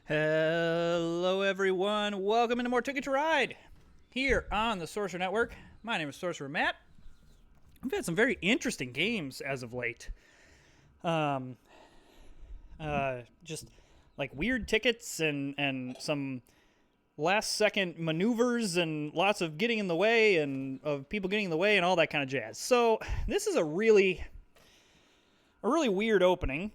Hello, everyone. Welcome into more Ticket to Ride here on the Sorcerer Network. My name is Sorcerer Matt. We've had some very interesting games as of late. Um, just like weird tickets and some last second maneuvers and lots of getting in the way and of people getting in the way and all that kind of jazz. So this is a really weird opening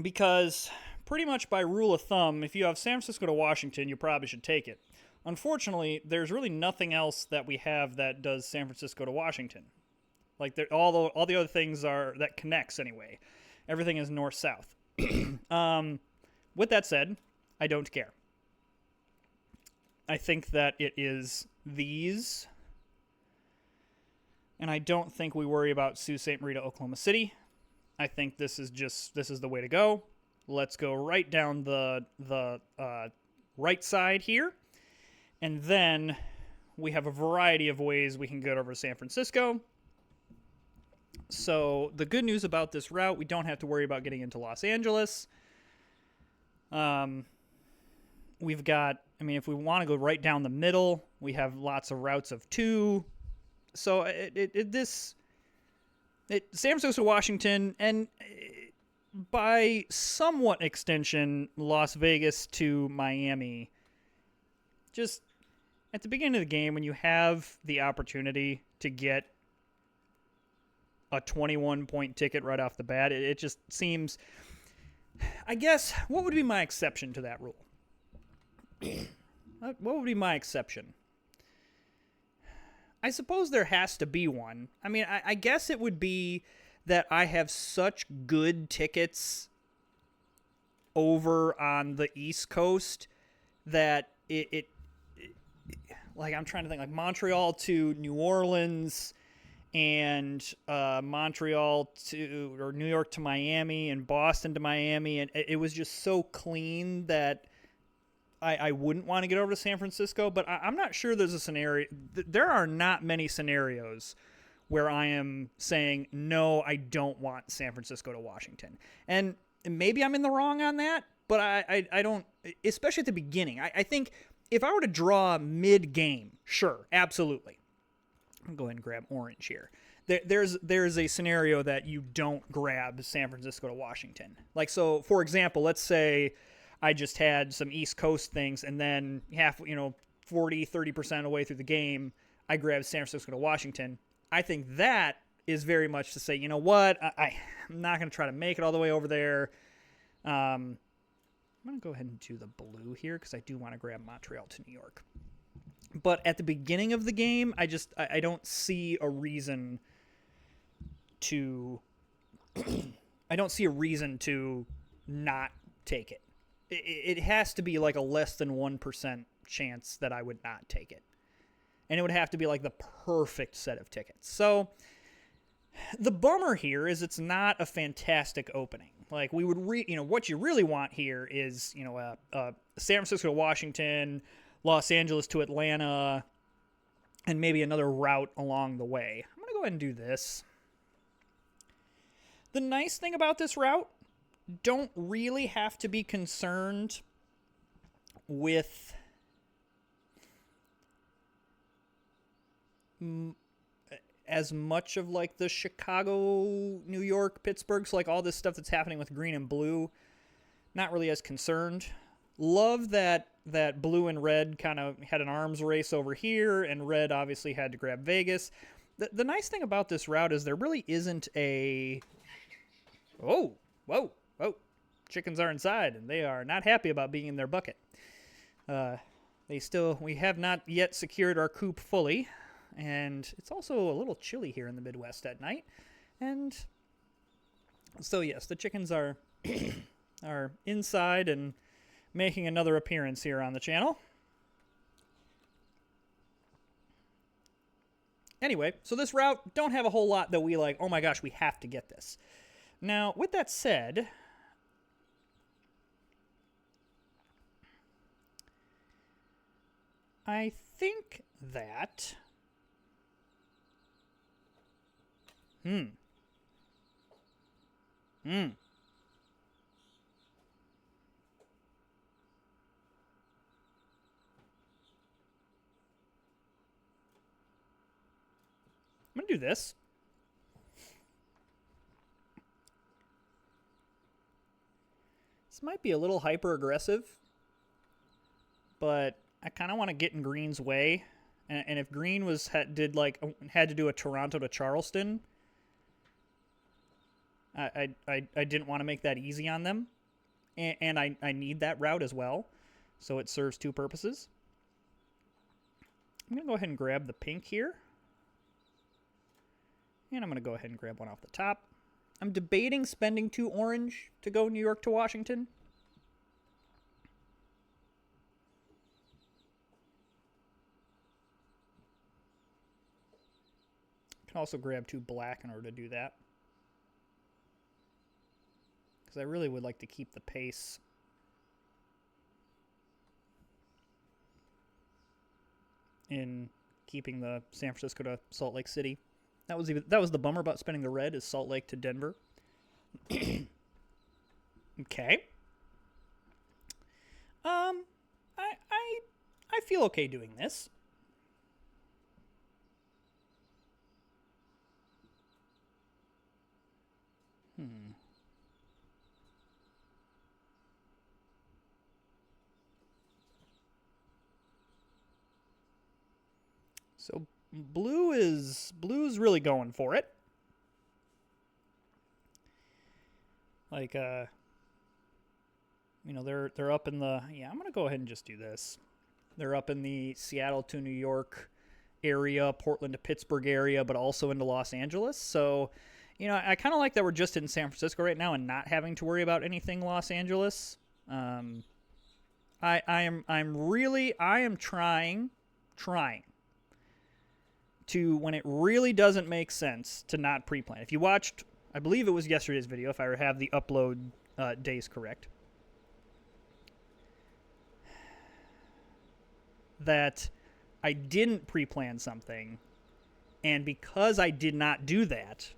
because pretty much by rule of thumb, if you have San Francisco to Washington, you probably should take it. Unfortunately, there's really nothing else that we have that does San Francisco to Washington. Like all the other things are that connects anyway. Everything is north south. With that said, I don't care. I think that it is these, and I don't think we worry about Sault Ste. Marie to Oklahoma City. I think this is the way to go. Let's go right down the right side here. And then we have a variety of ways we can get over to San Francisco. So the good news about this route, we don't have to worry about getting into Los Angeles. We've got, if we want to go right down the middle, we have lots of routes of two. So San Francisco, Washington, and by somewhat extension, Las Vegas to Miami. Just at the beginning of the game, when you have the opportunity to get a 21-point ticket right off the bat, it just seems... I guess, what would be my exception to that rule? What would be my exception? I suppose there has to be one. I guess it would be that I have such good tickets over on the East Coast that it like, I'm trying to think, like Montreal to New Orleans and Montreal to, or New York to Miami and Boston to Miami, and it was just so clean that I wouldn't want to get over to San Francisco. But I'm not sure there's a scenario. There are not many scenarios where I am saying, no, I don't want San Francisco to Washington. And maybe I'm in the wrong on that, but I don't, especially at the beginning. I think if I were to draw mid-game, sure, absolutely. I'll go ahead and grab orange here. There's a scenario that you don't grab San Francisco to Washington. Like, so, for example, let's say I just had some East Coast things, and then 30% of the way through the game, I grabbed San Francisco to Washington. I think that is very much to say, you know what, I'm not going to try to make it all the way over there. I'm going to go ahead and do the blue here because I do want to grab Montreal to New York. But at the beginning of the game, I don't see a reason to I don't see a reason to not take it. It has to be like a less than 1% chance that I would not take it. And it would have to be like the perfect set of tickets. So the bummer here is it's not a fantastic opening. Like, we would what you really want here is, San Francisco to Washington, Los Angeles to Atlanta, and maybe another route along the way. I'm going to go ahead and do this. The nice thing about this route, don't really have to be concerned with as much of like the Chicago, New York, Pittsburgh, so like all this stuff that's happening with green and blue. Not really as concerned. Love that blue and red kind of had an arms race over here, and red obviously had to grab Vegas. The nice thing about this route is there really isn't a... Oh, whoa. Chickens are inside, and they are not happy about being in their bucket. We have not yet secured our coop fully, and it's also a little chilly here in the Midwest at night. And so, yes, the chickens are are inside and making another appearance here on the channel. Anyway, so this route, don't have a whole lot that we like, oh my gosh, we have to get this. Now, with that said, I think that... going to do this. This might be a little hyper-aggressive, but I kind of want to get in Green's way. And if Green had to do a Toronto to Charleston, I didn't want to make that easy on them. And I need that route as well, so it serves two purposes. I'm going to go ahead and grab the pink here. And I'm going to go ahead and grab one off the top. I'm debating spending 2 orange to go New York to Washington. Can also grab 2 black in order to do that. Because I really would like to keep the pace. In keeping the San Francisco to Salt Lake City. That was the bummer about spending the red, is Salt Lake to Denver. Okay. I feel okay doing this. So blue's really going for it. Like they're up in the I'm gonna go ahead and just do this. They're up in the Seattle to New York area, Portland to Pittsburgh area, but also into Los Angeles. So, I kind of like that we're just in San Francisco right now and not having to worry about anything Los Angeles. I am trying to, when it really doesn't make sense, to not pre-plan. If you watched, I believe it was yesterday's video, if I have the upload days correct, that I didn't pre-plan something, and because I did not do that,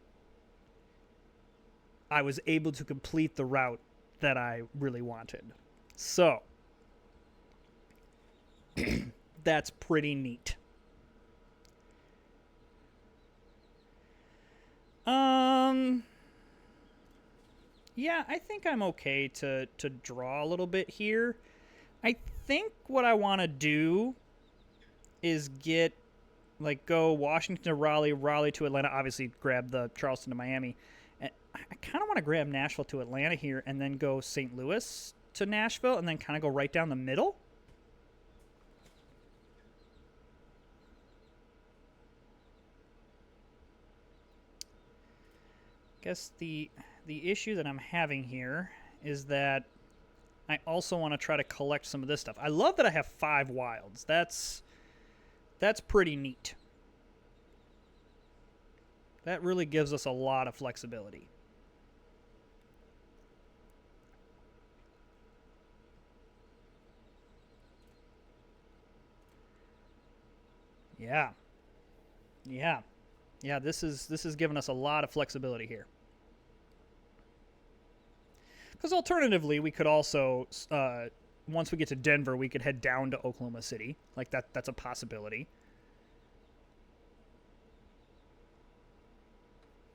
I was able to complete the route that I really wanted. So, that's pretty neat. Yeah, I think I'm okay to draw a little bit here. I think what I want to do is go Washington to Raleigh, Raleigh to Atlanta, obviously grab the Charleston to Miami. And I kind of want to grab Nashville to Atlanta here and then go St. Louis to Nashville and then kind of go right down the middle. I guess the issue that I'm having here is that I also want to try to collect some of this stuff. I love that I have 5 wilds. That's pretty neat. That really gives us a lot of flexibility. Yeah. Yeah. Yeah, this is giving us a lot of flexibility here. Because alternatively, we could also, once we get to Denver, we could head down to Oklahoma City. Like, that's a possibility.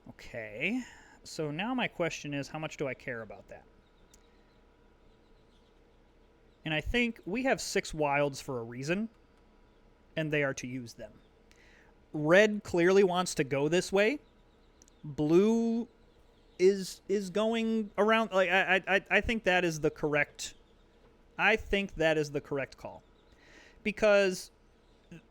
Okay. So now my question is, how much do I care about that? And I think we have 6 wilds for a reason, and they are to use them. Red clearly wants to go this way. Blue is going around. Like I think that is the correct. I think that is the correct call, because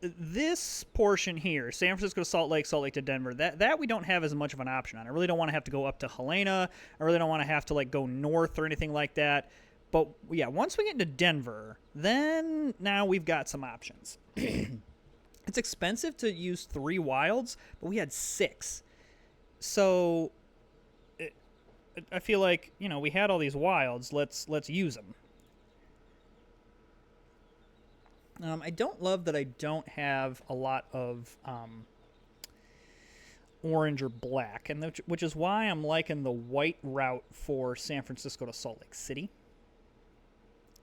this portion here, San Francisco to Salt Lake to Denver, that we don't have as much of an option on. I really don't want to have to go up to Helena. I really don't want to have to go north or anything like that. But yeah, once we get into Denver, then now we've got some options. It's expensive to use 3 wilds, but we had 6. So I feel like, we had all these wilds. Let's use them. I don't love that I don't have a lot of orange or black, and which is why I'm liking the white route for San Francisco to Salt Lake City,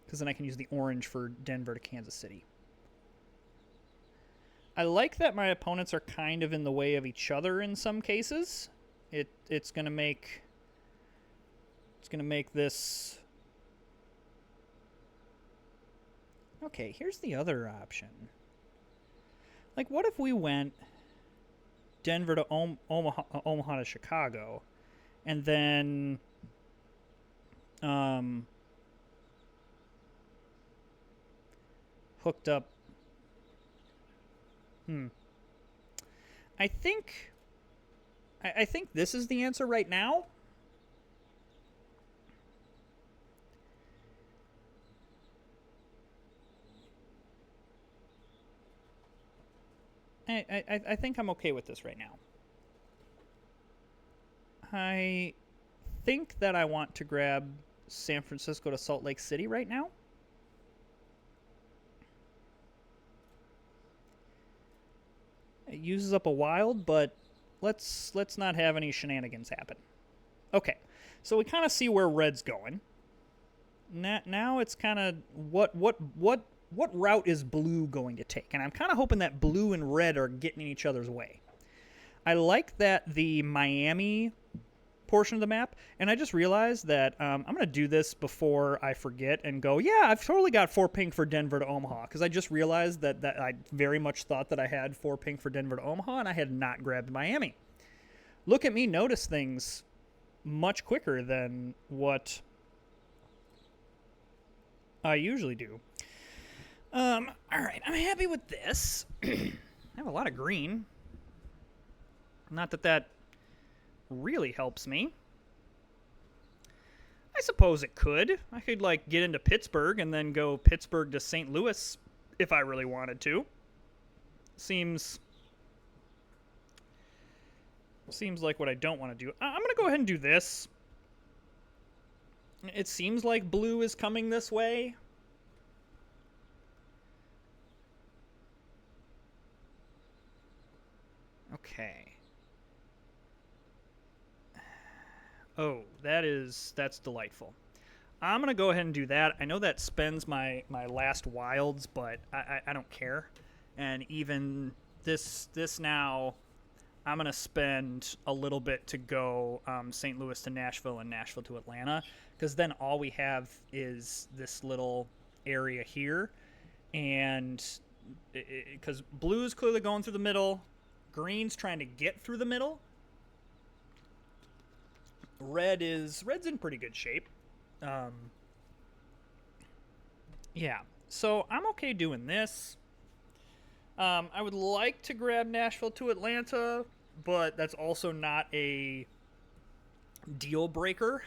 because then I can use the orange for Denver to Kansas City. I like that my opponents are kind of in the way of each other in some cases. It's gonna make this. Okay, here's the other option. Like, what if we went Denver to Omaha to Chicago, and then hooked up. I think this is the answer right now. I think I'm okay with this right now. I think that I want to grab San Francisco to Salt Lake City right now. It uses up a wild, but let's not have any shenanigans happen. Okay, so we kind of see where red's going. Now it's kind of what route is blue going to take? And I'm kind of hoping that blue and red are getting in each other's way. I like that the Miami portion of the map, and I just realized that I'm going to do this before I forget and go, yeah, I've totally got 4 pink for Denver to Omaha, because I just realized that I very much thought that I had 4 pink for Denver to Omaha, and I had not grabbed Miami. Look at me notice things much quicker than what I usually do. All right, I'm happy with this. I have a lot of green. Not that really helps me. I suppose it could. I could, like, get into Pittsburgh and then go Pittsburgh to St. Louis if I really wanted to. Seems like what I don't want to do. I'm going to go ahead and do this. It seems like blue is coming this way. Okay. Oh, that's delightful. I'm going to go ahead and do that. I know that spends my last wilds, but I don't care. And even this now, I'm going to spend a little bit to go St. Louis to Nashville and Nashville to Atlanta, because then all we have is this little area here. And because blue's clearly going through the middle, green's trying to get through the middle. Red's in pretty good shape. Yeah, so I'm okay doing this. I would like to grab Nashville to Atlanta, but that's also not a deal breaker.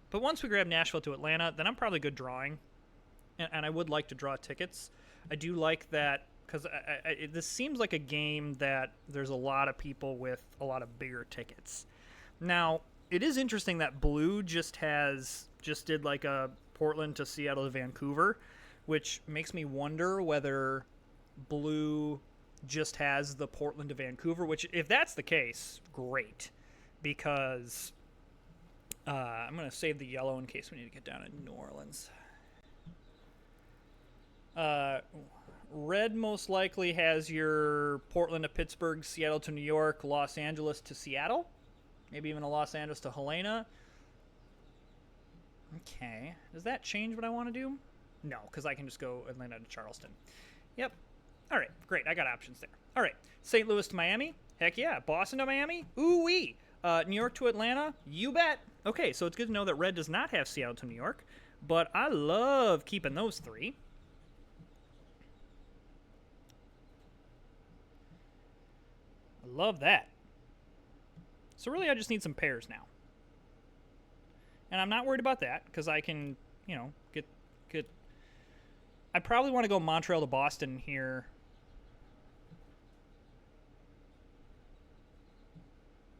But once we grab Nashville to Atlanta, then I'm probably good drawing. And I would like to draw tickets. I do like that, because this seems like a game that there's a lot of people with a lot of bigger tickets. Now, it is interesting that blue just did like a Portland to Seattle to Vancouver, which makes me wonder whether blue just has the Portland to Vancouver, which, if that's the case, great, because I'm going to save the yellow in case we need to get down to New Orleans. Red most likely has your Portland to Pittsburgh, Seattle to New York, Los Angeles to Seattle, maybe even a Los Angeles to Helena. Okay, does that change what I want to do? No, because I can just go Atlanta to Charleston. Yep. All right, great. I got options there. All right, St. Louis to Miami. Heck yeah. Boston to Miami. Ooh-wee. New York to Atlanta. You bet. Okay, so it's good to know that red does not have Seattle to New York, but I love keeping those 3. I love that. So really, I just need some pairs now. And I'm not worried about that, because I can, get... I probably want to go Montreal to Boston here.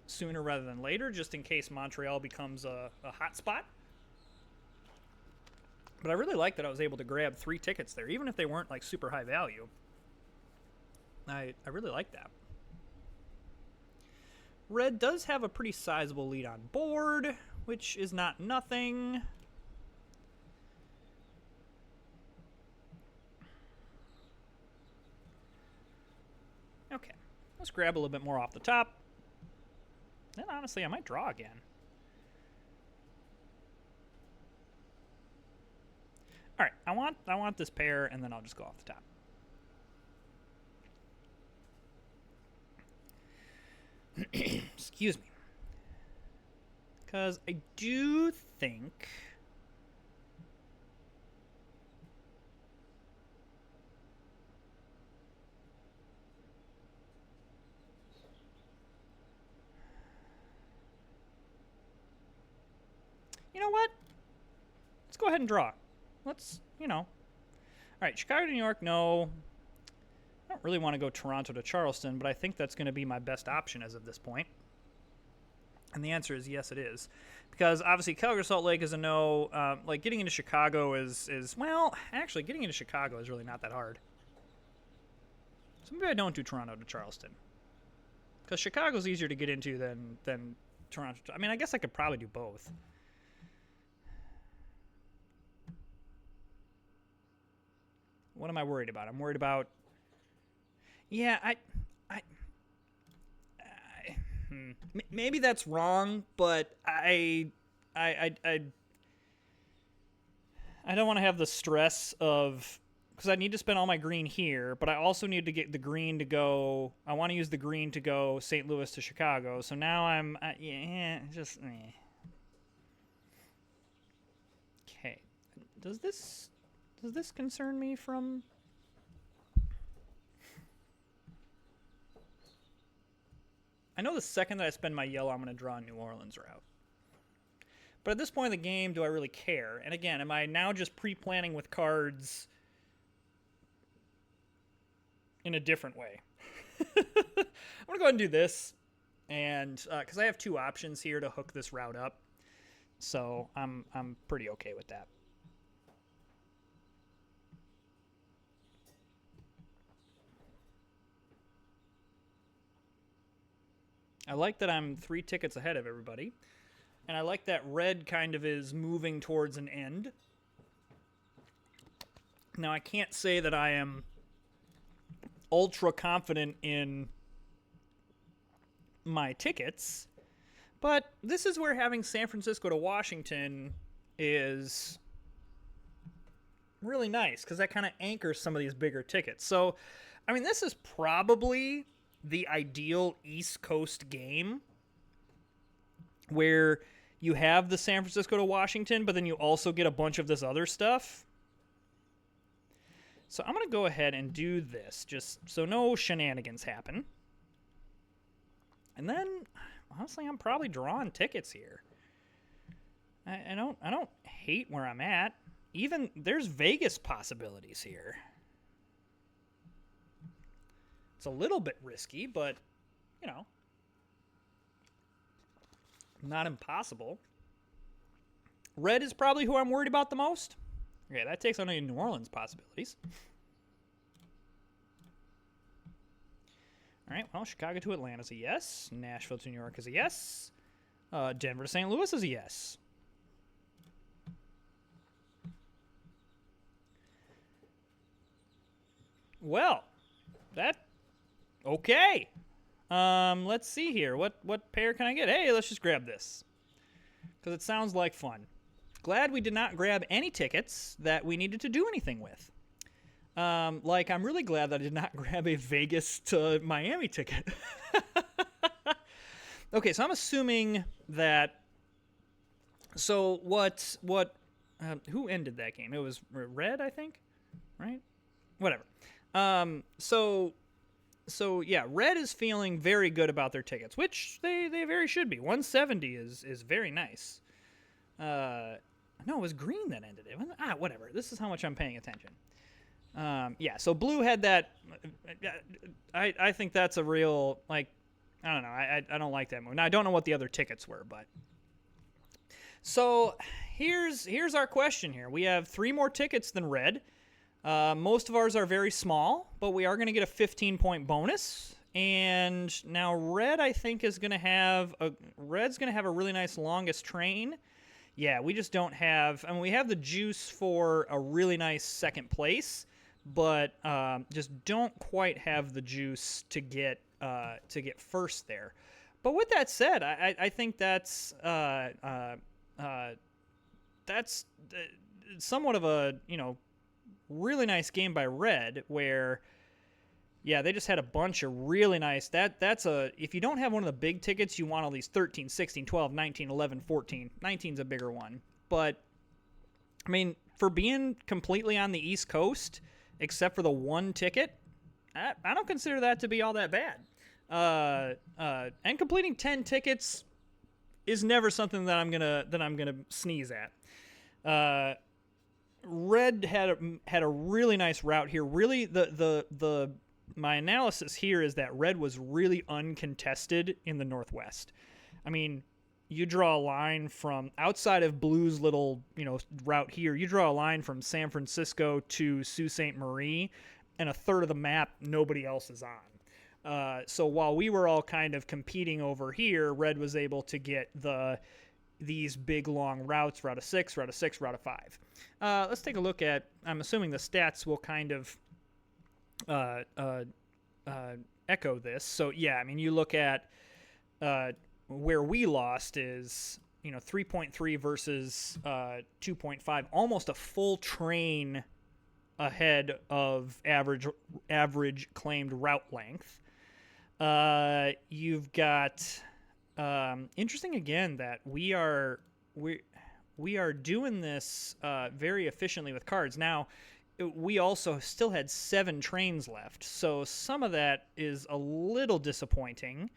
Sooner rather than later, just in case Montreal becomes a hot spot. But I really like that I was able to grab 3 tickets there, even if they weren't like super high value. I really like that. Red does have a pretty sizable lead on board, which is not nothing. Let's grab a little bit more off the top. And honestly, I might draw again. All right, I want this pair, and then I'll just go off the top. Excuse me. Because I do think... You know what? Let's go ahead and draw. Let's, you know. All right, Chicago to New York, no. I don't really want to go Toronto to Charleston, but I think that's going to be my best option as of this point. And the answer is yes, it is. Because obviously Calgary Salt Lake is a no. Like getting into Chicago is, well, actually getting into Chicago is really not that hard. So maybe I don't do Toronto to Charleston. Because Chicago's easier to get into than Toronto. I mean, I guess I could probably do both. What am I worried about? I'm worried about... Yeah, maybe that's wrong, but I don't want to have the stress of... Because I need to spend all my green here, but I also need to get the green to go... I want to use the green to go St. Louis to Chicago, so now I'm... Okay. Does this concern me from... I know the second that I spend my yellow, I'm going to draw a New Orleans route. But at this point in the game, do I really care? And again, am I now just pre-planning with cards in a different way? I'm going to go ahead and do this. And because I have two options here to hook this route up. So I'm pretty okay with that. I like that I'm 3 tickets ahead of everybody. And I like that red kind of is moving towards an end. Now, I can't say that I am ultra confident in my tickets, but this is where having San Francisco to Washington is really nice, because that kind of anchors some of these bigger tickets. So, I mean, this is probably the ideal East Coast game where you have the San Francisco to Washington, but then you also get a bunch of this other stuff. So I'm going to go ahead and do this, just so no shenanigans happen. And then, honestly, I'm probably drawing tickets here. I don't hate where I'm at. Even there's Vegas possibilities here. It's a little bit risky, but, you know, not impossible. Red is probably who I'm worried about the most. Okay, that takes on any New Orleans possibilities. All right, well, Chicago to Atlanta is a yes. Nashville to New York is a yes. Denver to St. Louis is a yes. Well, that... Okay. Let's see here. What pair can I get? Hey, let's just grab this, because it sounds like fun. Glad we did not grab any tickets that we needed to do anything with. Like, I'm really glad that I did not grab a Vegas to Miami ticket. Okay, so I'm assuming that... So who ended that game? It was Red, I think? Right? Whatever. So yeah, Red is feeling very good about their tickets, which they very should be. 170 is very nice. No, it was Green that ended it. Whatever. This is how much I'm paying attention. Yeah, so Blue had that. I think that's a real, like, I don't know. I don't like that move. Now, I don't know what the other tickets were, but. So here's our question here. We have 3 more tickets than Red. Most of ours are very small, but we are going to get a 15-point bonus. And now Red, I think, is going to have Red's going to have a really nice longest train. Yeah, we just don't have... I mean, we have the juice for a really nice second place, but just don't quite have the juice to get first there. But with that said, I think that's somewhat of a really nice game by Red, where they just had a bunch of really nice. If you don't have one of the big tickets, you want all these 13, 16, 12, 19, 11, 14. 19's a bigger one. But I mean, for being completely on the East Coast, except for the one ticket, I don't consider that to be all that bad. And completing 10 tickets is never something that I'm gonna sneeze at. Red had a really nice route here. Really, my analysis here is that Red was really uncontested in the Northwest. I mean, you draw a line from outside of Blue's little route here. You draw a line from San Francisco to Sault Ste. Marie, and a third of the map nobody else is on. So while we were all kind of competing over here, Red was able to get these big long routes, Route of 6, Route of 6, Route of 5. Let's take a look at, I'm assuming the stats will kind of echo this. So yeah, I mean, you look at where we lost is 3.3 versus 2.5, almost a full train ahead of average claimed route length. You've got interesting again that we are doing this very efficiently with cards. Now, we also still had 7 trains left, so some of that is a little disappointing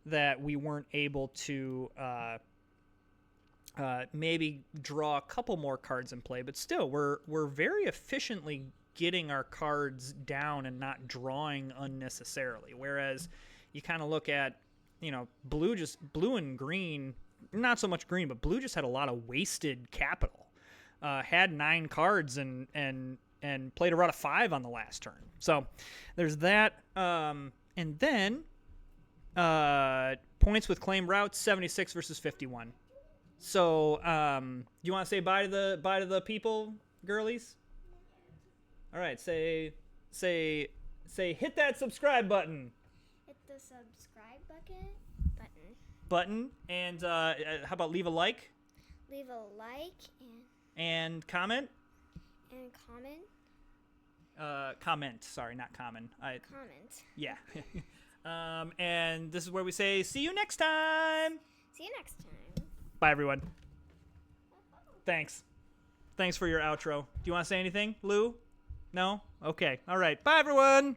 that we weren't able to maybe draw a couple more cards in play. But still, we're very efficiently getting our cards down and not drawing unnecessarily. Whereas you kind of look at blue and green, not so much green, but blue just had a lot of wasted capital. Had 9 cards and played a route of 5 on the last turn. So there's that. And then points with claim routes, 76 versus 51. So you want to say bye to the people, girlies? All right, say hit that subscribe button. Hit the subscribe button, and how about leave a like? Leave a like and comment. And comment. Comment. Sorry, not common. Comment. Yeah. And this is where we say, see you next time. See you next time. Bye, everyone. Thanks for your outro. Do you want to say anything, Lou? No? Okay. All right. Bye, everyone.